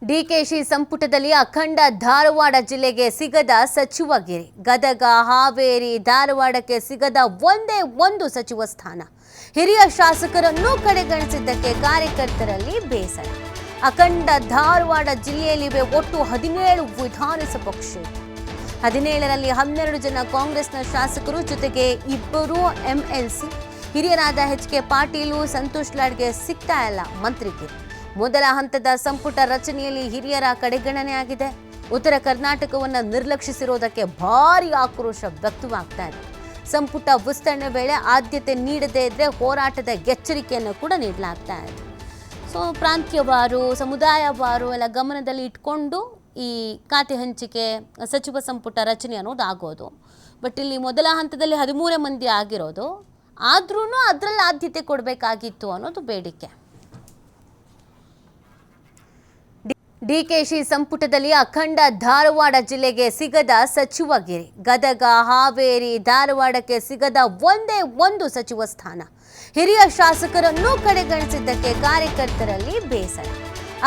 ಡಿಕೆಶಿ ಸಂಪುಟದಲ್ಲಿ ಅಖಂಡ ಧಾರವಾಡ ಜಿಲ್ಲೆಗೆ ಸಿಗದ ಸಚಿವಗಿರಿ. ಗದಗ, ಹಾವೇರಿ, ಧಾರವಾಡಕ್ಕೆ ಸಿಗದ ಒಂದೇ ಒಂದು ಸಚಿವ ಸ್ಥಾನ. ಹಿರಿಯ ಶಾಸಕರನ್ನು ಕಡೆಗಣಿಸಿದ್ದಕ್ಕೆ ಕಾರ್ಯಕರ್ತರಲ್ಲಿ ಬೇಸರ. ಅಖಂಡ ಧಾರವಾಡ ಜಿಲ್ಲೆಯಲ್ಲಿವೆ ಒಟ್ಟು 17 ವಿಧಾನಸಭಾ ಕ್ಷೇತ್ರ. 17ರಲ್ಲಿ 12 ಜನ ಕಾಂಗ್ರೆಸ್ನ ಶಾಸಕರು, ಜೊತೆಗೆ 2 ಎಂಎಲ್ಸಿ. ಹಿರಿಯರಾದ ಎಚ್.ಕೆ. ಪಾಟೀಲ್, ಸಂತೋಷ್ ಲಾಡ್ಗೆ ಸಿಗ್ತಾ ಇಲ್ಲ ಮಂತ್ರಿಗಿರಿ. ಮೊದಲ ಹಂತದ ಸಂಪುಟ ರಚನೆಯಲ್ಲಿ ಹಿರಿಯರ ಕಡೆಗಣನೆಯಾಗಿದೆ. ಉತ್ತರ ಕರ್ನಾಟಕವನ್ನು ನಿರ್ಲಕ್ಷಿಸಿರುವುದಕ್ಕೆ ಭಾರಿ ಆಕ್ರೋಶ ವ್ಯಕ್ತವಾಗ್ತಾ ಇದೆ. ಸಂಪುಟ ವಿಸ್ತರಣೆ ವೇಳೆ ಆದ್ಯತೆ ನೀಡದೇ ಇದ್ರೆ ಹೋರಾಟದ ಎಚ್ಚರಿಕೆಯನ್ನು ಕೂಡ ನೀಡಲಾಗ್ತಾ ಇದೆ. ಪ್ರಾಂತ್ಯವಾರು, ಸಮುದಾಯವಾರು ಎಲ್ಲ ಗಮನದಲ್ಲಿ ಇಟ್ಕೊಂಡು ಈ ಖಾತೆ ಹಂಚಿಕೆ, ಸಚಿವ ಸಂಪುಟ ರಚನೆ ಅನ್ನೋದು ಆಗೋದು. ಬಟ್ ಇಲ್ಲಿ ಮೊದಲ ಹಂತದಲ್ಲಿ 13 ಮಂದಿ ಆಗಿರೋದು, ಆದ್ರೂ ಅದರಲ್ಲಿ ಆದ್ಯತೆ ಕೊಡಬೇಕಾಗಿತ್ತು ಅನ್ನೋದು ಬೇಡಿಕೆ. ಡಿಕೆಶಿ ಸಂಪುಟದಲ್ಲಿ ಅಖಂಡ ಧಾರವಾಡ ಜಿಲ್ಲೆಗೆ ಸಿಗದ ಸಚಿವಗಿರಿ. ಗದಗ, ಹಾವೇರಿ, ಧಾರವಾಡಕ್ಕೆ ಸಿಗದ ಒಂದೇ ಒಂದು ಸಚಿವ ಸ್ಥಾನ. ಹಿರಿಯ ಶಾಸಕರನ್ನು ಕಡೆಗಣಿಸಿದ್ದಕ್ಕೆ ಕಾರ್ಯಕರ್ತರಲ್ಲಿ ಬೇಸರ.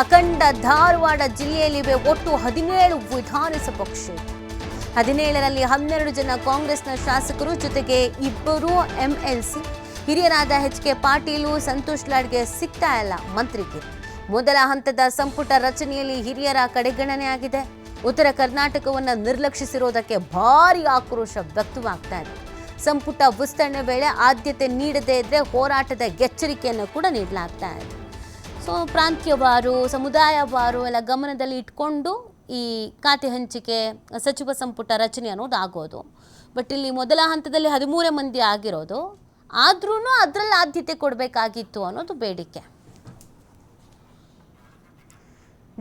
ಅಖಂಡ ಧಾರವಾಡ ಜಿಲ್ಲೆಯಲ್ಲಿವೆ ಒಟ್ಟು 17 ವಿಧಾನಸಭಾ ಕ್ಷೇತ್ರ. 17ರಲ್ಲಿ 12 ಜನ ಕಾಂಗ್ರೆಸ್ನ ಶಾಸಕರು, ಜೊತೆಗೆ 2 ಎಂಎಲ್ಸಿ. ಹಿರಿಯರಾದ ಎಚ್.ಕೆ. ಪಾಟೀಲ್, ಸಂತೋಷ್ ಲಾಡ್ಗೆ ಸಿಗ್ತಾ ಇಲ್ಲ ಮಂತ್ರಿಗಿರಿ. ಮೊದಲ ಹಂತದ ಸಂಪುಟ ರಚನೆಯಲ್ಲಿ ಹಿರಿಯರ ಕಡೆಗಣನೆಯಾಗಿದೆ. ಉತ್ತರ ಕರ್ನಾಟಕವನ್ನು ನಿರ್ಲಕ್ಷಿಸಿರುವುದಕ್ಕೆ ಭಾರಿ ಆಕ್ರೋಶ ವ್ಯಕ್ತವಾಗ್ತಾ ಇದೆ. ಸಂಪುಟ ವಿಸ್ತರಣೆ ವೇಳೆ ಆದ್ಯತೆ ನೀಡದೇ ಇದ್ರೆ ಹೋರಾಟದ ಎಚ್ಚರಿಕೆಯನ್ನು ಕೂಡ ನೀಡಲಾಗ್ತಾ ಇದೆ. ಪ್ರಾಂತ್ಯವಾರು, ಸಮುದಾಯವಾರು ಎಲ್ಲ ಗಮನದಲ್ಲಿ ಇಟ್ಕೊಂಡು ಈ ಖಾತೆ ಹಂಚಿಕೆ, ಸಚಿವ ಸಂಪುಟ ರಚನೆ ಅನ್ನೋದು ಆಗೋದು. ಬಟ್ ಇಲ್ಲಿ ಮೊದಲ ಹಂತದಲ್ಲಿ 13 ಮಂದಿ ಆಗಿರೋದು, ಆದ್ರೂ ಅದರಲ್ಲಿ ಆದ್ಯತೆ ಕೊಡಬೇಕಾಗಿತ್ತು ಅನ್ನೋದು ಬೇಡಿಕೆ.